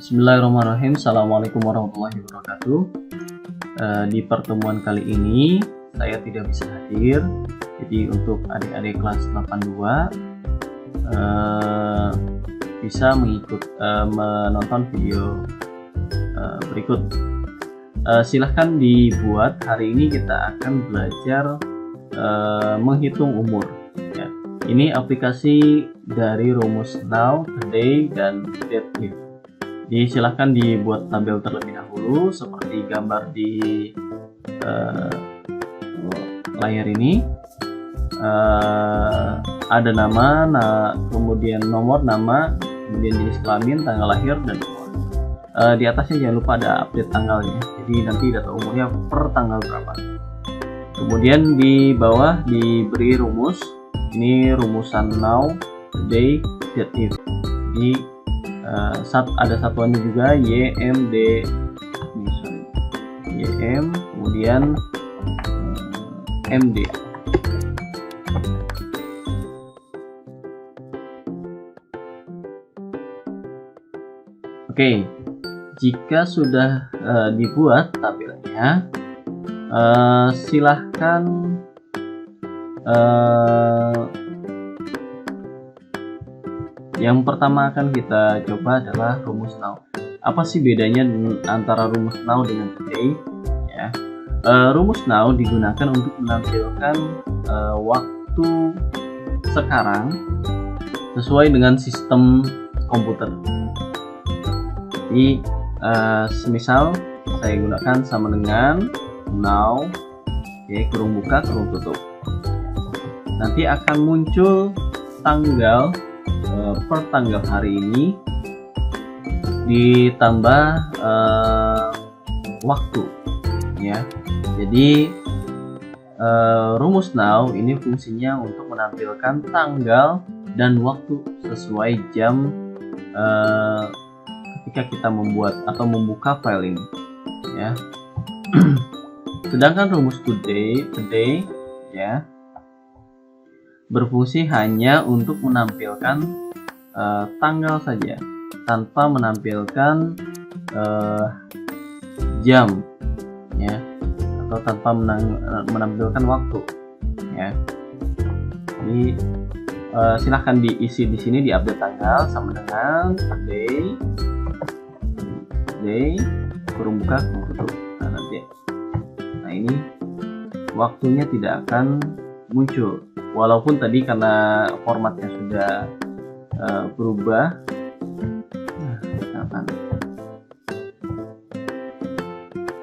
Bismillahirrahmanirrahim. Assalamualaikum warahmatullahi wabarakatuh. Di pertemuan kali ini saya tidak bisa hadir, jadi untuk adik-adik kelas 82 bisa menonton video berikut. Silahkan dibuat. Hari ini kita akan belajar menghitung umur ya. Ini aplikasi dari rumus now, today, dan that if. Jadi silahkan dibuat tabel terlebih dahulu seperti gambar di layar ini. Ada nama, kemudian nomor nama, kemudian jenis kelamin, tanggal lahir, dan umur. Di atasnya jangan lupa ada update tanggalnya, jadi nanti data umurnya per tanggal berapa. Kemudian di bawah diberi rumus. Ini rumusan now, today, that if. Jadi ada satuannya juga YM kemudian MD. Oke, jika sudah dibuat tabelnya, silahkan yang pertama akan kita coba adalah rumus now. Apa sih bedanya antara rumus now dengan today? Ya, rumus now digunakan untuk menampilkan waktu sekarang sesuai dengan sistem komputer. Jadi, semisal saya gunakan sama dengan now, kurung buka, kurung tutup. Nanti akan muncul tanggal per tanggal hari ini ditambah waktu ya. Jadi rumus now ini fungsinya untuk menampilkan tanggal dan waktu sesuai jam ketika kita membuat atau membuka file ini ya. Sedangkan rumus today ya berfungsi hanya untuk menampilkan tanggal saja, tanpa menampilkan jam ya, atau tanpa menampilkan waktu ya. Jadi silahkan diisi di sini, di update tanggal sama dengan today kurung buka kurung tutup. Nah ini waktunya tidak akan muncul, walaupun tadi karena formatnya sudah berubah.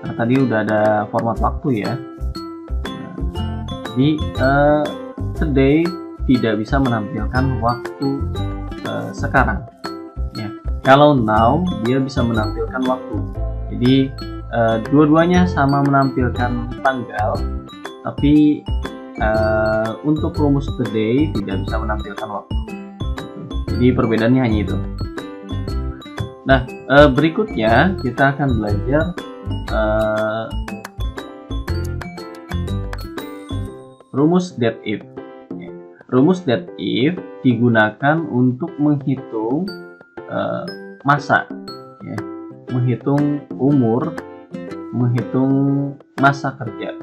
Nah, tadi udah ada format waktu ya. Jadi today tidak bisa menampilkan waktu sekarang ya. Kalau now dia bisa menampilkan waktu. Jadi dua-duanya sama menampilkan tanggal, tapi untuk rumus today tidak bisa menampilkan waktu. Jadi perbedaannya hanya itu. Nah, berikutnya kita akan belajar rumus that if. Rumus that if digunakan untuk menghitung masa, ya, menghitung umur, menghitung masa kerja.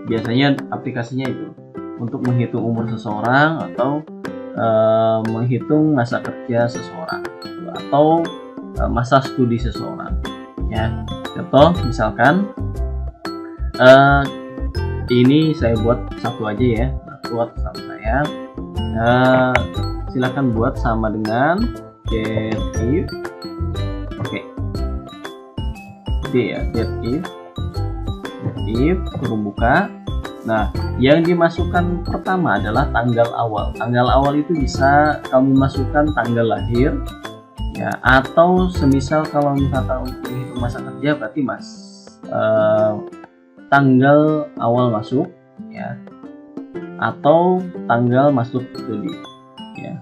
Biasanya aplikasinya itu untuk menghitung umur seseorang atau menghitung masa kerja seseorang atau masa studi seseorang ya. Contoh misalkan ini saya buat satu aja ya, buat sama saya. Silakan buat sama dengan get if. Oke. Ya, get if kurung buka. Nah, yang dimasukkan pertama adalah tanggal awal. Tanggal awal itu bisa kamu masukkan tanggal lahir ya, atau semisal kalau misalkan untuk menghitung masa kerja berarti tanggal awal masuk ya, atau tanggal masuk studi ya.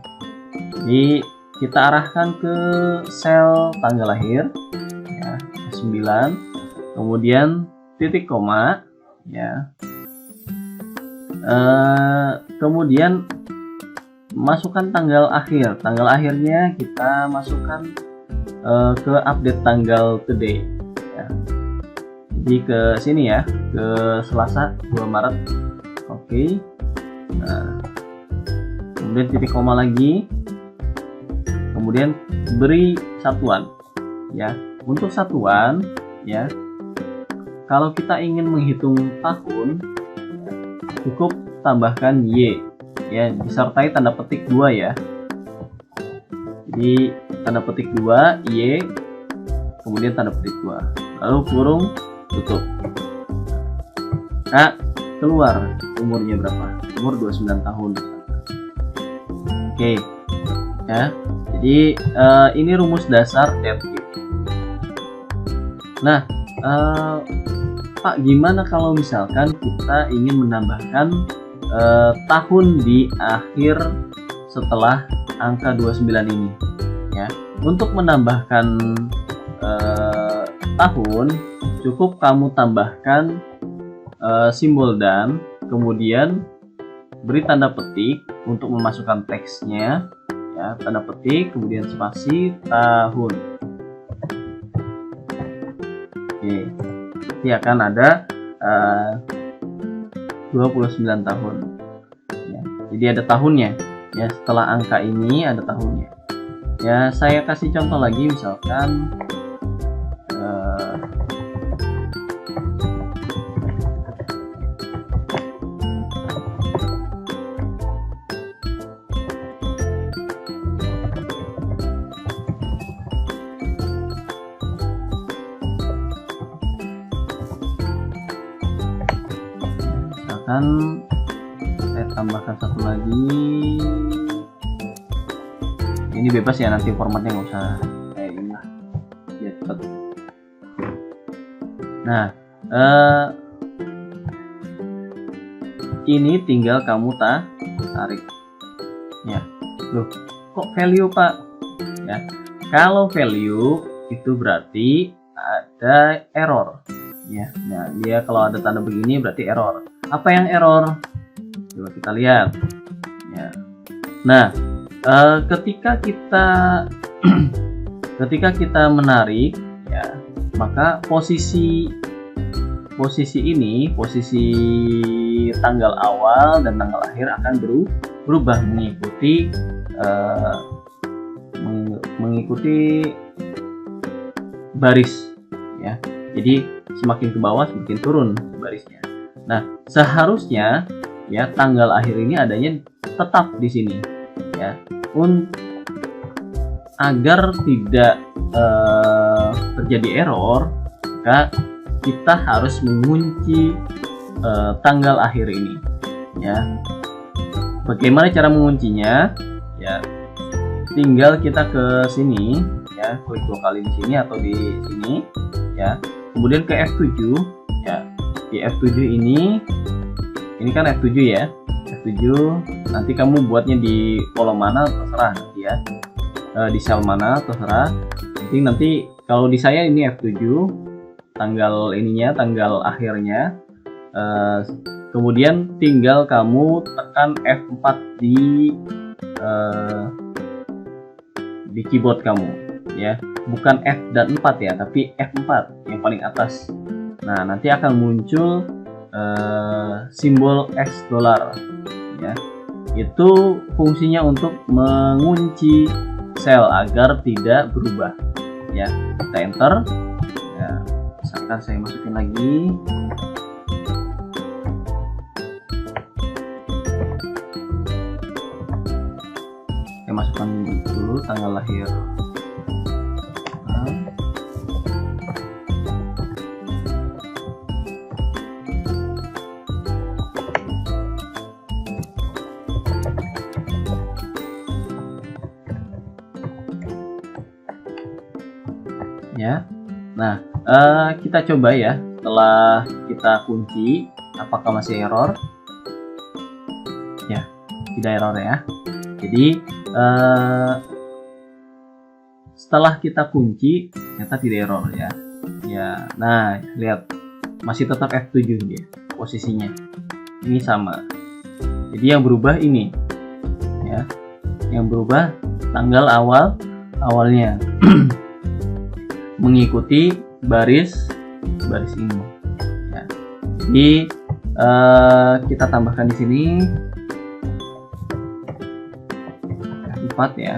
Jadi kita arahkan ke sel tanggal lahir ya, 9, kemudian titik koma ya. Kemudian masukkan tanggal akhir. Tanggal akhirnya kita masukkan ke update tanggal today ya. Jadi ke sini ya, ke Selasa 2 Maret. Oke. Nah, kemudian titik koma lagi, kemudian beri satuan ya. Untuk satuan ya, kalau kita ingin menghitung tahun, cukup tambahkan Y ya, disertai tanda petik 2 ya. Jadi tanda petik 2 Y, kemudian tanda petik 2, lalu kurung tutup. Nah, keluar umurnya berapa? Umur 29 tahun. Oke ya, jadi ini rumus dasar deadlift. Nah, Pak, gimana kalau misalkan kita ingin menambahkan tahun di akhir setelah angka 29 ini ya? Untuk menambahkan tahun, cukup kamu tambahkan simbol dan, kemudian beri tanda petik untuk memasukkan teksnya ya, tanda petik kemudian spasi tahun. Oke, nanti akan ada 29 tahun ya. Jadi ada tahunnya ya, setelah angka ini ada tahunnya ya. Saya kasih contoh lagi, misalkan saya tambahkan satu lagi. Ini bebas ya, nanti formatnya nggak usah kayak ini lah ya, cepet. Nah, ini tinggal kamu tarik ya. Loh, kok value Pak ya? Kalau value itu berarti ada error ya. Nah, dia kalau ada tanda begini berarti error. Apa yang error? Coba kita lihat ya. Nah, ketika kita menarik ya, maka posisi ini, posisi tanggal awal dan tanggal akhir akan berubah mengikuti baris ya. Jadi semakin ke bawah semakin turun barisnya. Nah, seharusnya ya tanggal akhir ini adanya tetap di sini ya, agar tidak terjadi error, maka kita harus mengunci tanggal akhir ini ya. Bagaimana cara menguncinya ya? Tinggal kita ke sini ya, klik 2 kali di sini atau di sini ya, kemudian ke F7 ya. Di F7 ini kan F7 ya, F7 nanti kamu buatnya di kolom mana terserah nanti ya, di sel mana terserah. Nanti kalau di saya ini F7 tanggal ininya, tanggal akhirnya, kemudian tinggal kamu tekan F4 di keyboard kamu ya, bukan F dan 4 ya, tapi F4 yang paling atas. Nah, nanti akan muncul simbol X dolar ya. Itu fungsinya untuk mengunci sel agar tidak berubah ya. Kita enter ya, misalkan saya masukin lagi saya masukkan dulu tanggal lahir. Ya. Nah, kita coba ya, setelah kita kunci apakah masih error ya. Tidak error ya. Jadi setelah kita kunci ternyata tidak error ya. Ya, nah lihat masih tetap F7 dia posisinya. Ini sama. Jadi yang berubah ini ya. Yang berubah tanggal awalnya. mengikuti baris ini. Ya. Jadi kita tambahkan di sini 4 ya.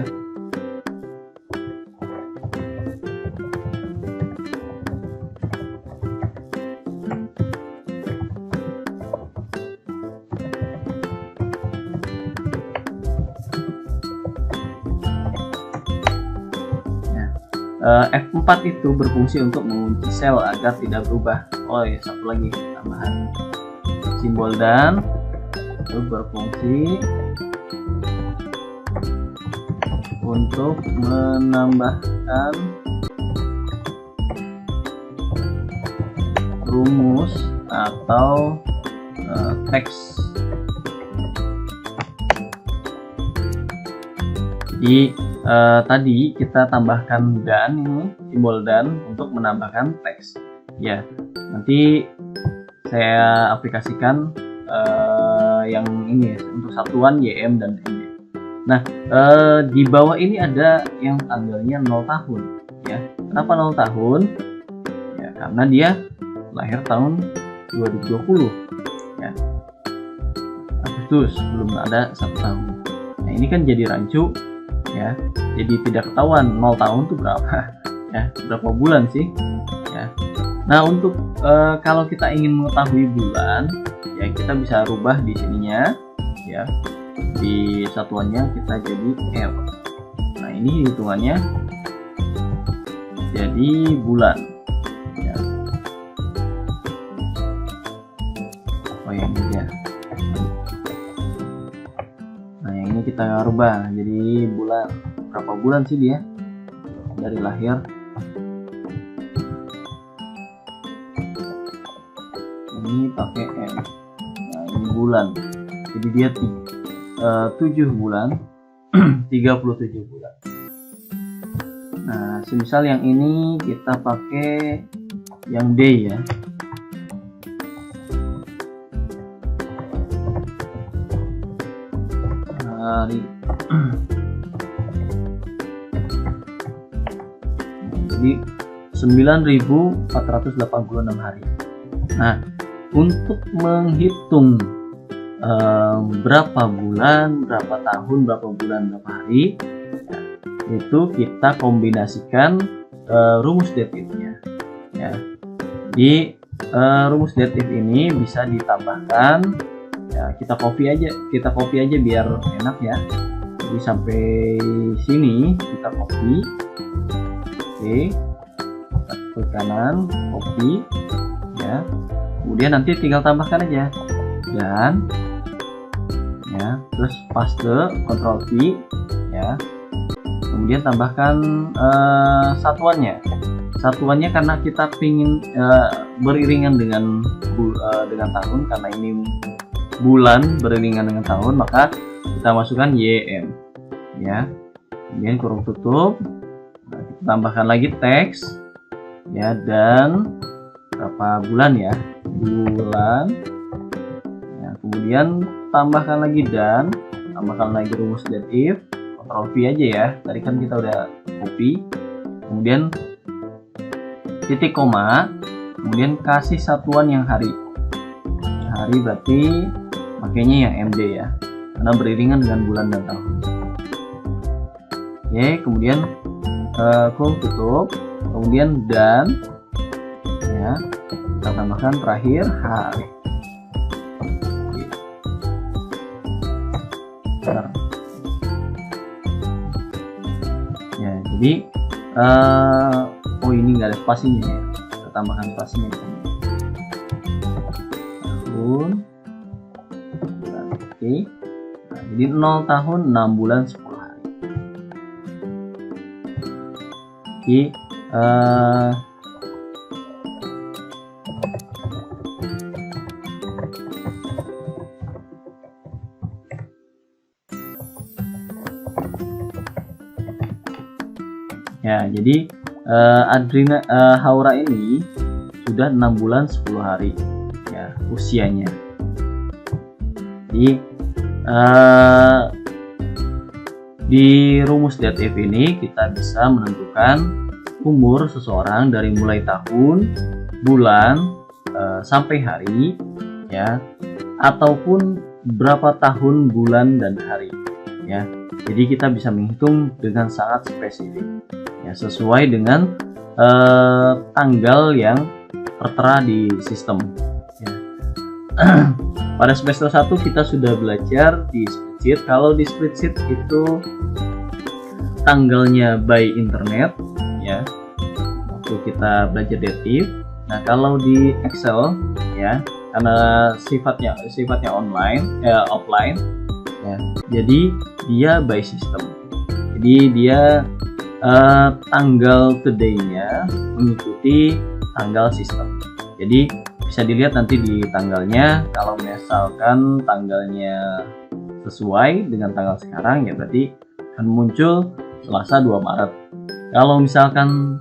F4 itu berfungsi untuk mengunci sel agar tidak berubah. Oh ya, satu lagi tambahan simbol dan itu berfungsi untuk menambahkan rumus atau teks. Jadi tadi kita tambahkan dan ini simbol dan untuk menambahkan teks ya. Nanti saya aplikasikan yang ini ya, untuk satuan YM dan MD. Nah, di bawah ini ada yang tanggalnya 0 tahun ya. Kenapa 0 tahun? Ya, karena dia lahir tahun 2020 ya. Agustus, belum ada 1 tahun. Nah, ini kan jadi rancu ya. Jadi tidak ketahuan 0 tahun itu berapa ya, berapa bulan sih ya. Nah, untuk kalau kita ingin mengetahui bulan ya, kita bisa rubah di sininya ya. Di satuannya kita jadi L. Nah, ini hitungannya jadi bulan ya. Oh, yang ini ya. Nah, yang ini kita rubah jadi bulan. Berapa bulan sih dia dari lahir? Ini pakai M. Nah, ini bulan. Jadi dia 7 bulan 37 bulan. Nah, semisal yang ini kita pakai yang D ya. Hari. Jadi 9.486 hari. Nah, untuk menghitung berapa bulan, berapa tahun, berapa bulan, berapa hari ya, itu kita kombinasikan rumus datifnya ya. Di rumus datif ini bisa ditambahkan ya, kita copy aja biar enak ya. Jadi sampai sini kita copy. Oke, ke kanan, copy ya. Kemudian nanti tinggal tambahkan aja dan ya, terus paste, Ctrl V ya. Kemudian tambahkan satuannya karena kita pingin beriringan dengan tahun, karena ini bulan beriringan dengan tahun, maka kita masukkan YM ya. Kemudian kurung tutup. Nah, kita tambahkan lagi teks ya, dan berapa bulan ya, bulan ya. Kemudian tambahkan lagi dan tambahkan lagi rumus datif, Ctrl V aja ya, tadi kan kita udah copy. Kemudian titik koma, kemudian kasih satuan yang hari berarti makanya yang MD ya, karena beriringan dengan bulan dan tahun. Oke, kemudian kurung tutup, kemudian dan ya, kita tambahkan terakhir hari. Ya, jadi oh ini nggak ada spasinya ya, kita tambahkan spasinya di sini. Tahun. Oke. Nah, jadi 0 tahun 6 bulan 10 hari. Jadi ya, jadi Haura ini sudah 6 bulan 10 hari ya usianya. Jadi di rumus datif ini kita bisa menentukan umur seseorang dari mulai tahun, bulan, sampai hari, ya, ataupun berapa tahun, bulan, dan hari, ya. Jadi kita bisa menghitung dengan sangat spesifik, ya, sesuai dengan tanggal yang tertera di sistem, ya. Pada semester 1 kita sudah belajar di spreadsheet. Kalau di spreadsheet itu tanggalnya by internet, ya, waktu kita belajar dative. Nah, kalau di Excel, ya, karena sifatnya online, offline, ya, jadi dia by system. Jadi dia tanggal today-nya mengikuti tanggal sistem. Jadi bisa dilihat nanti di tanggalnya. Kalau misalkan tanggalnya sesuai dengan tanggal sekarang, ya berarti akan muncul Selasa 2 Maret. Kalau misalkan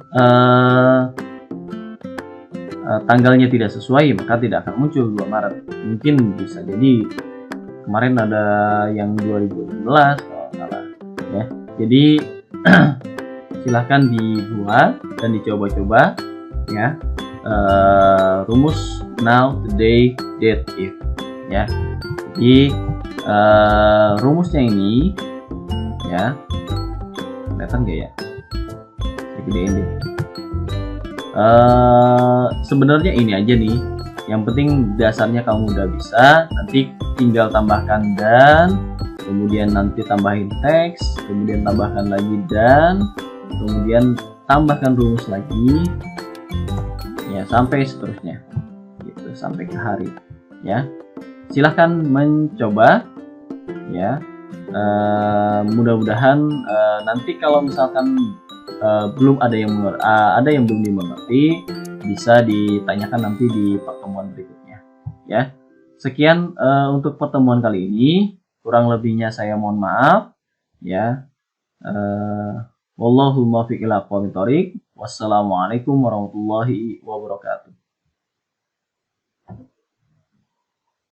tanggalnya tidak sesuai, maka tidak akan muncul 2 Maret. Mungkin bisa jadi kemarin ada yang 2016 kalau salah, ya. Jadi silahkan dibuat dan dicoba-coba, ya, rumus now, today, date, if, ya. Jadi rumusnya ini, ya, kelihatan gak ya? Saya gedein deh. Sebenarnya ini aja nih, yang penting dasarnya kamu udah bisa. Nanti tinggal tambahkan dan, kemudian nanti tambahin teks, kemudian tambahkan lagi dan, kemudian tambahkan rumus lagi, ya, sampai seterusnya, gitu, sampai ke hari, ya. Silahkan mencoba, ya. Mudah-mudahan nanti kalau misalkan belum ada yang belum dimengerti, bisa ditanyakan nanti di pertemuan berikutnya, ya. Sekian untuk pertemuan kali ini. Kurang lebihnya saya mohon maaf, ya. Wallahu muwaffiq ila aqwamit thoriq. Wassalamualaikum warahmatullahi wabarakatuh.